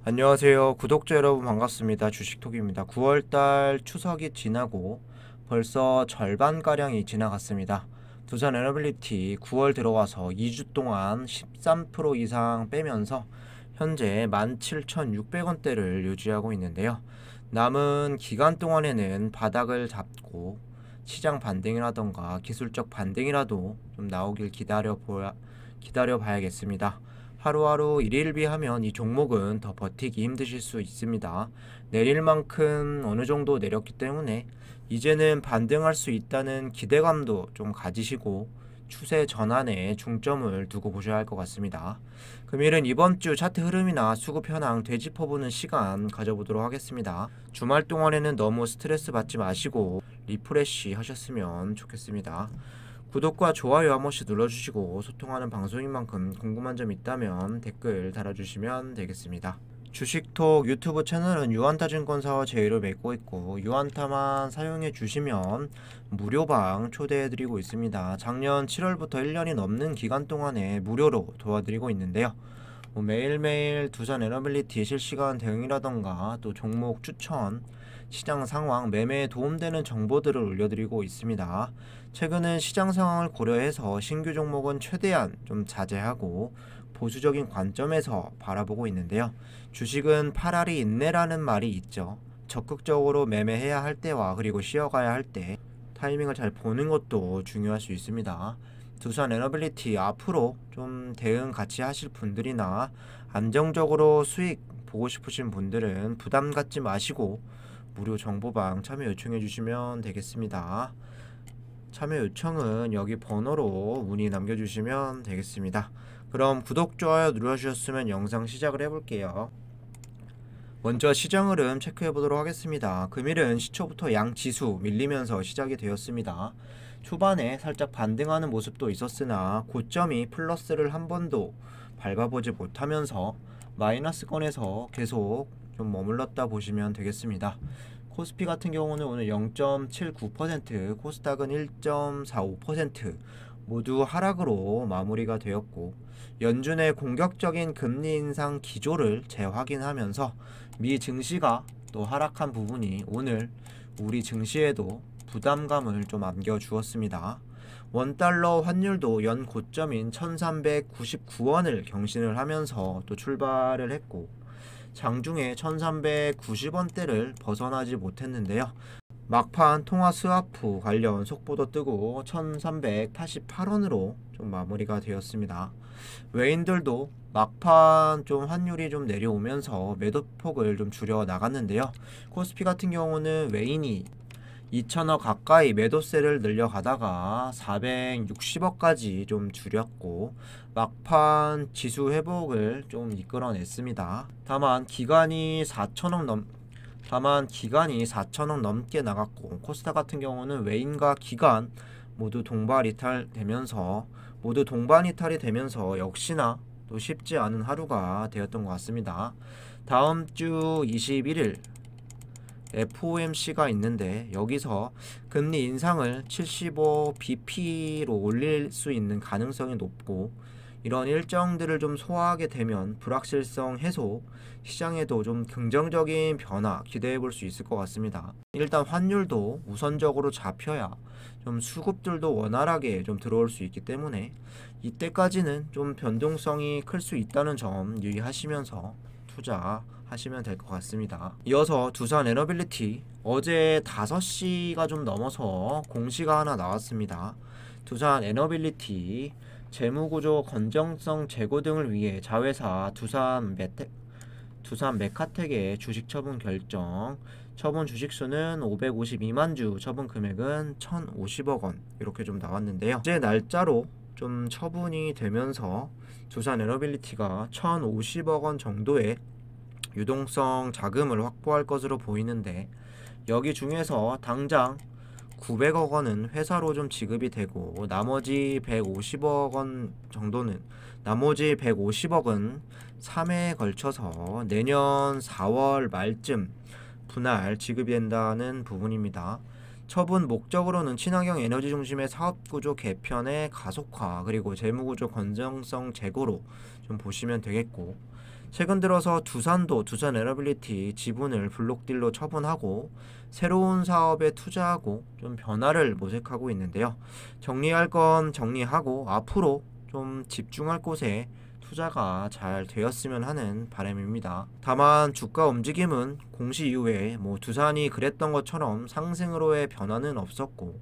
안녕하세요. 구독자 여러분 반갑습니다. 주식톡입니다. 9월달 추석이 지나고 벌써 절반가량이 지나갔습니다. 두산 에너빌리티 9월 들어와서 2주 동안 13% 이상 빼면서 현재 17,600원대를 유지하고 있는데요. 남은 기간 동안에는 바닥을 잡고 시장 반등이라던가 기술적 반등이라도 좀 나오길 기다려 봐야겠습니다. 하루하루 일일비 하면 이 종목은 더 버티기 힘드실 수 있습니다. 내릴 만큼 어느 정도 내렸기 때문에 이제는 반등할 수 있다는 기대감도 좀 가지시고 추세 전환에 중점을 두고 보셔야 할 것 같습니다. 금일은 이번 주 차트 흐름이나 수급 현황 되짚어보는 시간 가져보도록 하겠습니다. 주말 동안에는 너무 스트레스 받지 마시고 리프레시 하셨으면 좋겠습니다. 구독과 좋아요 한 번씩 눌러주시고 소통하는 방송인 만큼 궁금한 점 있다면 댓글 달아주시면 되겠습니다. 주식톡 유튜브 채널은 유한타증권사와 제휴를 맺고 있고 유한타만 사용해 주시면 무료방 초대해드리고 있습니다. 작년 7월부터 1년이 넘는 기간 동안에 무료로 도와드리고 있는데요. 매일매일 두산 에너빌리티 실시간 대응이라던가 또 종목 추천, 시장 상황, 매매에 도움되는 정보들을 올려드리고 있습니다. 최근은 시장 상황을 고려해서 신규 종목은 최대한 좀 자제하고 보수적인 관점에서 바라보고 있는데요. 주식은 팔알이 인내라는 말이 있죠. 적극적으로 매매해야 할 때와 그리고 쉬어가야 할 때 타이밍을 잘 보는 것도 중요할 수 있습니다. 두산 에너빌리티 앞으로 좀 대응 같이 하실 분들이나 안정적으로 수익 보고 싶으신 분들은 부담 갖지 마시고 무료 정보방 참여 요청해 주시면 되겠습니다. 참여 요청은 여기 번호로 문의 남겨주시면 되겠습니다. 그럼 구독, 좋아요 눌러주셨으면 영상 시작을 해볼게요. 먼저 시장 흐름 체크해 보도록 하겠습니다. 금일은 시초부터 양지수 밀리면서 시작이 되었습니다. 초반에 살짝 반등하는 모습도 있었으나 고점이 플러스를 한 번도 밟아보지 못하면서 마이너스권에서 계속 좀 머물렀다 보시면 되겠습니다. 코스피 같은 경우는 오늘 0.79%, 코스닥은 1.45% 모두 하락으로 마무리가 되었고 연준의 공격적인 금리 인상 기조를 재확인하면서 미 증시가 또 하락한 부분이 오늘 우리 증시에도 부담감을 좀 안겨주었습니다. 원달러 환율도 연 고점인 1399원을 경신을 하면서 또 출발을 했고 장중에 1390원대를 벗어나지 못했는데요. 막판 통화 스와프 관련 속보도 뜨고 1388원으로 좀 마무리가 되었습니다. 외인들도 막판 좀 환율이 좀 내려오면서 매도폭을 좀 줄여 나갔는데요. 코스피 같은 경우는 외인이 2천억 가까이 매도세를 늘려가다가 460억까지 좀 줄였고 막판 지수 회복을 좀 이끌어냈습니다. 다만 기간이 4천억 넘게 나갔고 코스닥 같은 경우는 외인과 기관 모두 동반 이탈이 되면서 역시나 또 쉽지 않은 하루가 되었던 것 같습니다. 다음 주 21일 FOMC가 있는데 여기서 금리 인상을 75bp로 올릴 수 있는 가능성이 높고 이런 일정들을 좀 소화하게 되면 불확실성 해소, 시장에도 좀 긍정적인 변화 기대해 볼 수 있을 것 같습니다. 일단 환율도 우선적으로 잡혀야 좀 수급들도 원활하게 좀 들어올 수 있기 때문에 이때까지는 좀 변동성이 클 수 있다는 점 유의하시면서 투자하시면 될 것 같습니다. 이어서 두산 에너빌리티 어제 5시가 좀 넘어서 공시가 하나 나왔습니다. 두산 에너빌리티 재무구조 건전성 제고 등을 위해 자회사 두산 메카텍의 주식 처분 결정, 처분 주식수는 552만 주, 처분 금액은 1,050억 원 이렇게 좀 나왔는데요. 어제 날짜로 좀 처분이 되면서 두산 에너빌리티가 1,050억 원 정도의 유동성 자금을 확보할 것으로 보이는데 여기 중에서 당장 900억 원은 회사로 좀 지급이 되고 나머지 150억은 3회에 걸쳐서 내년 4월 말쯤 분할 지급이 된다는 부분입니다. 처분 목적으로는 친환경 에너지 중심의 사업구조 개편의 가속화 그리고 재무구조 건전성 제고로 좀 보시면 되겠고 최근 들어서 두산도 두산에너빌리티 지분을 블록딜로 처분하고 새로운 사업에 투자하고 좀 변화를 모색하고 있는데요. 정리할 건 정리하고 앞으로 좀 집중할 곳에 투자가 잘 되었으면 하는 바람입니다. 다만 주가 움직임은 공시 이후에 두산이 그랬던 것처럼 상승으로의 변화는 없었고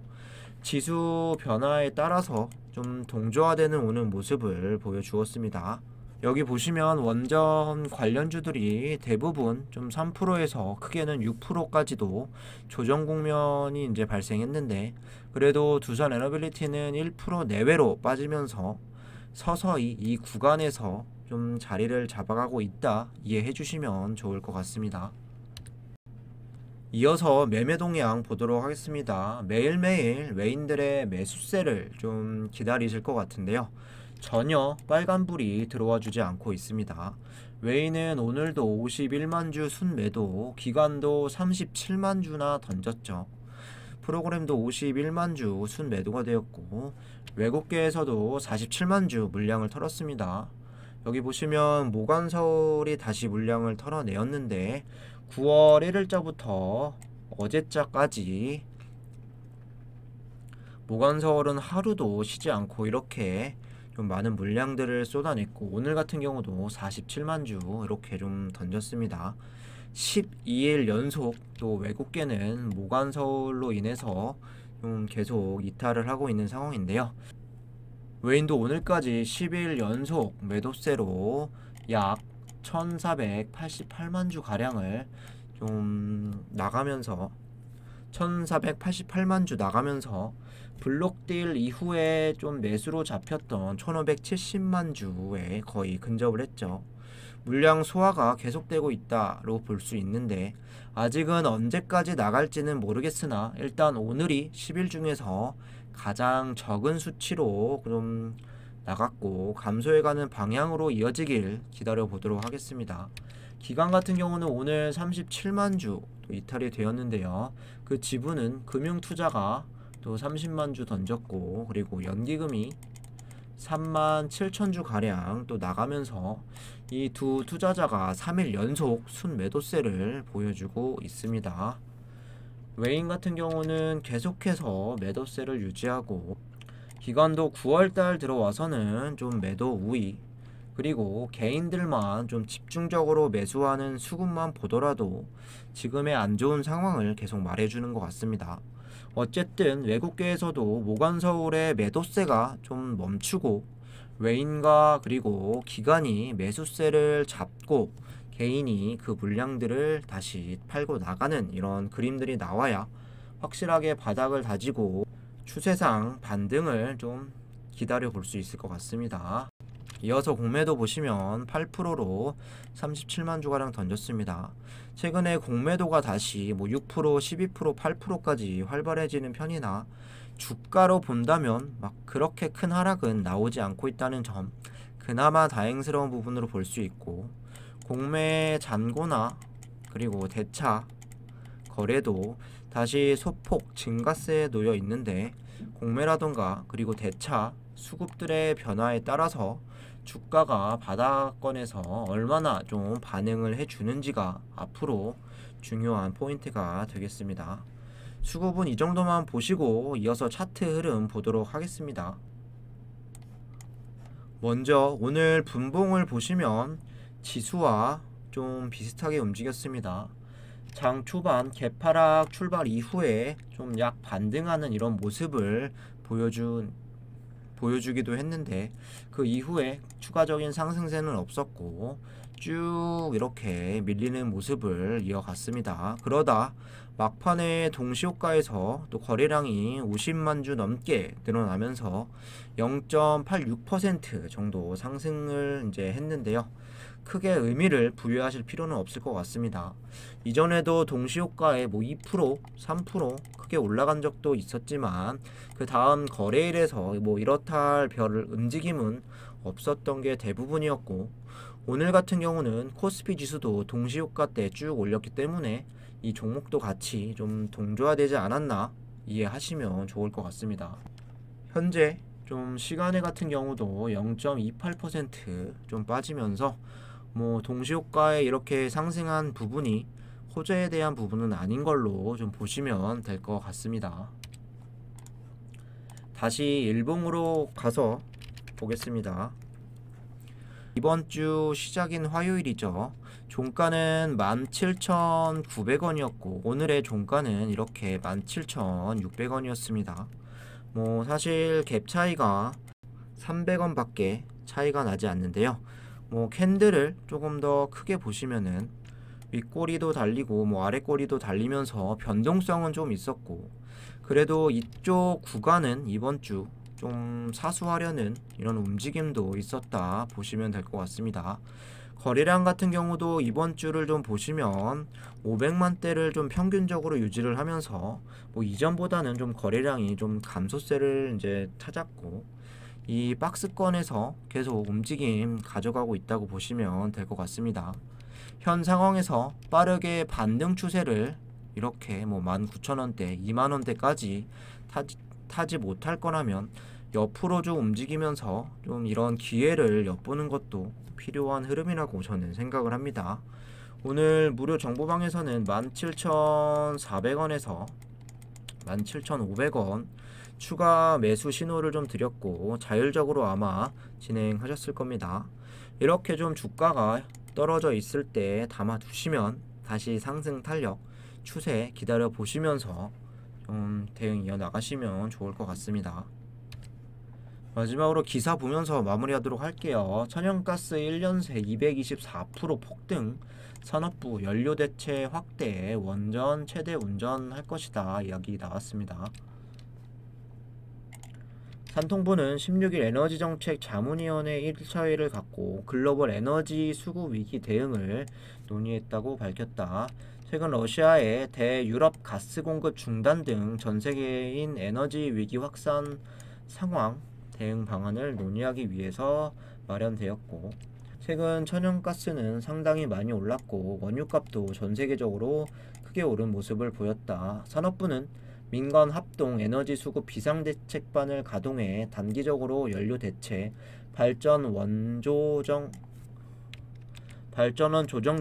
지수 변화에 따라서 좀 동조화되는 오는 모습을 보여주었습니다. 여기 보시면 원전 관련주들이 대부분 좀 3%에서 크게는 6%까지도 조정 국면이 이제 발생했는데 그래도 두산 에너빌리티는 1% 내외로 빠지면서 서서히 이 구간에서 좀 자리를 잡아가고 있다 이해해 주시면 좋을 것 같습니다. 이어서 매매 동향 보도록 하겠습니다. 매일매일 외인들의 매수세를 좀 기다리실 것 같은데요. 전혀 빨간불이 들어와 주지 않고 있습니다. 외인은 오늘도 51만 주 순매도, 기관도 37만 주나 던졌죠. 프로그램도 51만 주 순매도가 되었고 외국계에서도 47만 주 물량을 털었습니다. 여기 보시면 모간서울이 다시 물량을 털어내었는데 9월 1일자부터 어제자까지 모간서울은 하루도 쉬지 않고 이렇게 좀 많은 물량들을 쏟아냈고 오늘 같은 경우도 47만 주 이렇게 좀 던졌습니다. 12일 연속 또 외국계는 모간서울로 인해서 좀 계속 이탈을 하고 있는 상황인데요. 외인도 오늘까지 10일 연속 매도세로 약 1488만 주 가량을 좀 나가면서 1488만 주 나가면서 블록딜 이후에 좀 매수로 잡혔던 1570만 주에 거의 근접을 했죠. 물량 소화가 계속되고 있다로 볼 수 있는데 아직은 언제까지 나갈지는 모르겠으나 일단 오늘이 10일 중에서 가장 적은 수치로 좀 나갔고 감소해가는 방향으로 이어지길 기다려 보도록 하겠습니다. 기관 같은 경우는 오늘 37만 주 이탈이 되었는데요. 그 지분은 금융투자가 또 30만 주 던졌고 그리고 연기금이 3만 7천 주 가량 또 나가면서 이 두 투자자가 3일 연속 순매도세를 보여주고 있습니다. 외인 같은 경우는 계속해서 매도세를 유지하고 기관도 9월달 들어와서는 좀 매도 우위 그리고 개인들만 좀 집중적으로 매수하는 수급만 보더라도 지금의 안 좋은 상황을 계속 말해주는 것 같습니다. 어쨌든 외국계에서도 모간서울의 매도세가 좀 멈추고 외인과 그리고 기관이 매수세를 잡고 개인이 그 물량들을 다시 팔고 나가는 이런 그림들이 나와야 확실하게 바닥을 다지고 추세상 반등을 좀 기다려 볼 수 있을 것 같습니다. 이어서 공매도 보시면 8%로 37만 주가량 던졌습니다. 최근에 공매도가 다시 6%, 12%, 8%까지 활발해지는 편이나 주가로 본다면 막 그렇게 큰 하락은 나오지 않고 있다는 점 그나마 다행스러운 부분으로 볼 수 있고 공매 잔고나 그리고 대차 거래도 다시 소폭 증가세에 놓여 있는데 공매라던가 그리고 대차 수급들의 변화에 따라서 주가가 바닥권에서 얼마나 좀 반응을 해주는지가 앞으로 중요한 포인트가 되겠습니다. 수급은 이 정도만 보시고 이어서 차트 흐름 보도록 하겠습니다. 먼저 오늘 분봉을 보시면 지수와 좀 비슷하게 움직였습니다. 장 초반 개파락 출발 이후에 좀 약 반등하는 이런 모습을 보여주기도 했는데 그 이후에 추가적인 상승세는 없었고 쭉 이렇게 밀리는 모습을 이어갔습니다. 그러다 막판에 동시호가에서 또 거래량이 50만 주 넘게 늘어나면서 0.86% 정도 상승을 이제 했는데요. 크게 의미를 부여하실 필요는 없을 것 같습니다. 이전에도 동시호가에 2%, 3% 크게 올라간 적도 있었지만 그 다음 거래일에서 이렇다 할 별 움직임은 없었던 게 대부분이었고 오늘 같은 경우는 코스피 지수도 동시호가 때 쭉 올렸기 때문에 이 종목도 같이 좀 동조화되지 않았나 이해하시면 좋을 것 같습니다. 현재 좀 시간에 같은 경우도 0.28% 좀 빠지면서 뭐 동시효과에 이렇게 상승한 부분이 호재에 대한 부분은 아닌 걸로 좀 보시면 될 것 같습니다. 다시 일봉으로 가서 보겠습니다. 이번 주 시작인 화요일이죠. 종가는 17,900원이었고 오늘의 종가는 이렇게 17,600원이었습니다. 뭐 사실 갭 차이가 300원 밖에 차이가 나지 않는데요. 뭐 캔들을 조금 더 크게 보시면은 윗꼬리도 달리고 뭐 아랫꼬리도 달리면서 변동성은 좀 있었고, 그래도 이쪽 구간은 이번 주 좀 사수하려는 이런 움직임도 있었다 보시면 될 것 같습니다. 거래량 같은 경우도 이번 주를 좀 보시면 500만대를 좀 평균적으로 유지를 하면서 뭐 이전보다는 좀 거래량이 좀 감소세를 이제 찾았고, 이 박스권에서 계속 움직임 가져가고 있다고 보시면 될 것 같습니다. 현 상황에서 빠르게 반등 추세를 이렇게 뭐 19,000원대, 20,000원대까지 타지 못할 거라면 옆으로 좀 움직이면서 좀 이런 기회를 엿보는 것도 필요한 흐름이라고 저는 생각을 합니다. 오늘 무료 정보방에서는 17,400원에서 17,500원 추가 매수 신호를 좀 드렸고 자율적으로 아마 진행하셨을 겁니다. 이렇게 좀 주가가 떨어져 있을 때 담아 두시면 다시 상승 탄력 추세 기다려 보시면서 좀 대응 이어나가시면 좋을 것 같습니다. 마지막으로 기사 보면서 마무리하도록 할게요. 천연가스 1년 새 224% 폭등, 산업부 연료 대체 확대, 원전 최대 운전할 것이다 이야기 나왔습니다. 산통부는 16일 에너지정책 자문위원회 1차회를 갖고 글로벌 에너지 수급 위기 대응을 논의했다고 밝혔다. 최근 러시아의 대유럽 가스 공급 중단 등 전 세계인 에너지 위기 확산 상황 대응 방안을 논의하기 위해서 마련되었고, 최근 천연가스는 상당히 많이 올랐고 원유값도 전 세계적으로 크게 오른 모습을 보였다. 산업부는 민간 합동 에너지 수급 비상대책반을 가동해 단기적으로 연료 대체, 발전원 조정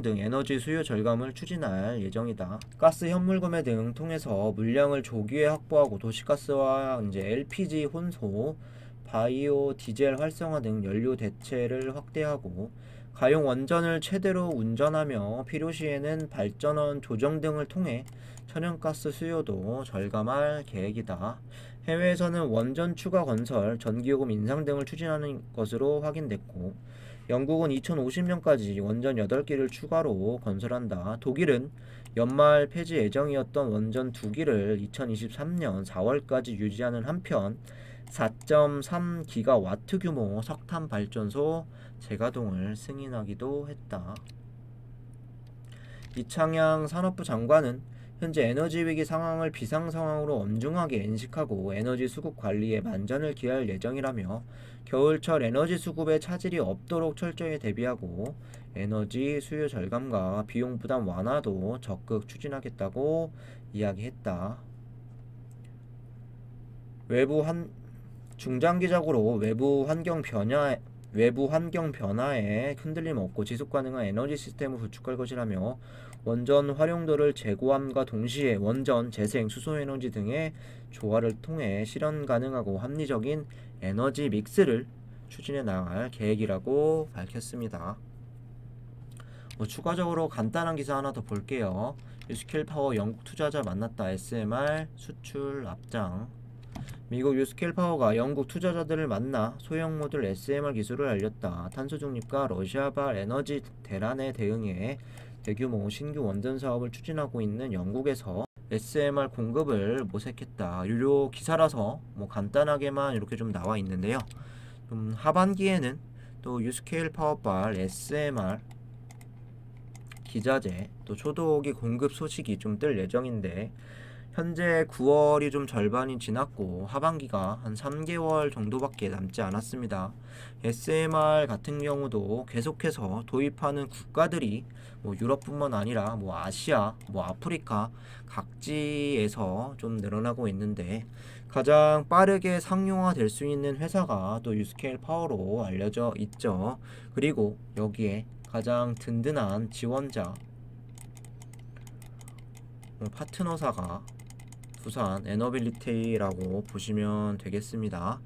등 에너지 수요 절감을 추진할 예정이다. 가스 현물 구매 등 통해서 물량을 조기에 확보하고 도시가스와 LPG 혼소, 바이오 디젤 활성화 등 연료 대체를 확대하고 가용 원전을 최대로 운전하며 필요시에는 발전원 조정 등을 통해 천연가스 수요도 절감할 계획이다. 해외에서는 원전 추가 건설, 전기요금 인상 등을 추진하는 것으로 확인됐고, 영국은 2050년까지 원전 8기를 추가로 건설한다. 독일은 연말 폐지 예정이었던 원전 2기를 2023년 4월까지 유지하는 한편 4.3기가와트 규모 석탄 발전소 재가동을 승인하기도 했다. 이창양 산업부 장관은 현재 에너지 위기 상황을 비상 상황으로 엄중하게 인식하고 에너지 수급 관리에 만전을 기할 예정이라며 겨울철 에너지 수급에 차질이 없도록 철저히 대비하고 에너지 수요 절감과 비용 부담 완화도 적극 추진하겠다고 이야기했다. 중장기적으로 외부 환경 변화에 흔들림 없고 지속 가능한 에너지 시스템을 구축할 것이라며 원전 활용도를 제고함과 동시에 원전, 재생, 수소에너지 등의 조화를 통해 실현 가능하고 합리적인 에너지 믹스를 추진해 나갈 계획이라고 밝혔습니다. 추가적으로 간단한 기사 하나 더 볼게요. 유스케일 파워 영국 투자자 만났다. SMR 수출 앞장. 미국 유스케일 파워가 영국 투자자들을 만나 소형 모듈 SMR 기술을 알렸다. 탄소 중립과 러시아발 에너지 대란에 대응해 대규모 신규 원전 사업을 추진하고 있는 영국에서 SMR 공급을 모색했다. 유료 기사라서 뭐 간단하게만 이렇게 좀 나와 있는데요. 하반기에는 또 유스케일 파워발 SMR 기자재 또 초도기 공급 소식이 좀 뜰 예정인데, 현재 9월이 좀 절반이 지났고 하반기가 한 3개월 정도밖에 남지 않았습니다. SMR 같은 경우도 계속해서 도입하는 국가들이 뭐 유럽뿐만 아니라 뭐 아시아, 뭐 아프리카 각지에서 좀 늘어나고 있는데, 가장 빠르게 상용화 될 수 있는 회사가 또 유스케일 파워로 알려져 있죠. 그리고 여기에 가장 든든한 지원자 파트너사가 두산 에너빌리티라고 보시면 되겠습니다.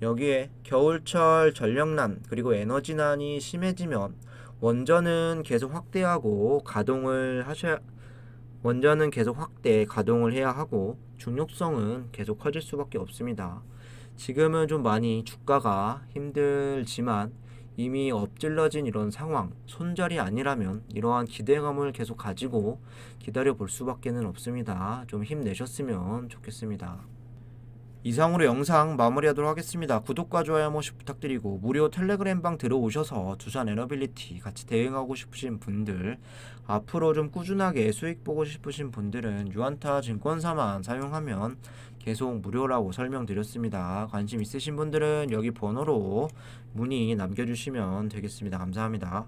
여기에 겨울철 전력난 그리고 에너지난이 심해지면 원전은 계속 확대하고 원전은 계속 가동을 해야 하고 중력성은 계속 커질 수밖에 없습니다. 지금은 좀 많이 주가가 힘들지만 이미 엎질러진 이런 상황, 손절이 아니라면 이러한 기대감을 계속 가지고 기다려 볼 수밖에는 없습니다. 좀 힘내셨으면 좋겠습니다. 이상으로 영상 마무리하도록 하겠습니다. 구독과 좋아요 한 번씩 부탁드리고 무료 텔레그램방 들어오셔서 두산 에너빌리티 같이 대응하고 싶으신 분들, 앞으로 좀 꾸준하게 수익 보고 싶으신 분들은 유안타 증권사만 사용하면 계속 무료라고 설명드렸습니다. 관심 있으신 분들은 여기 번호로 문의 남겨주시면 되겠습니다. 감사합니다.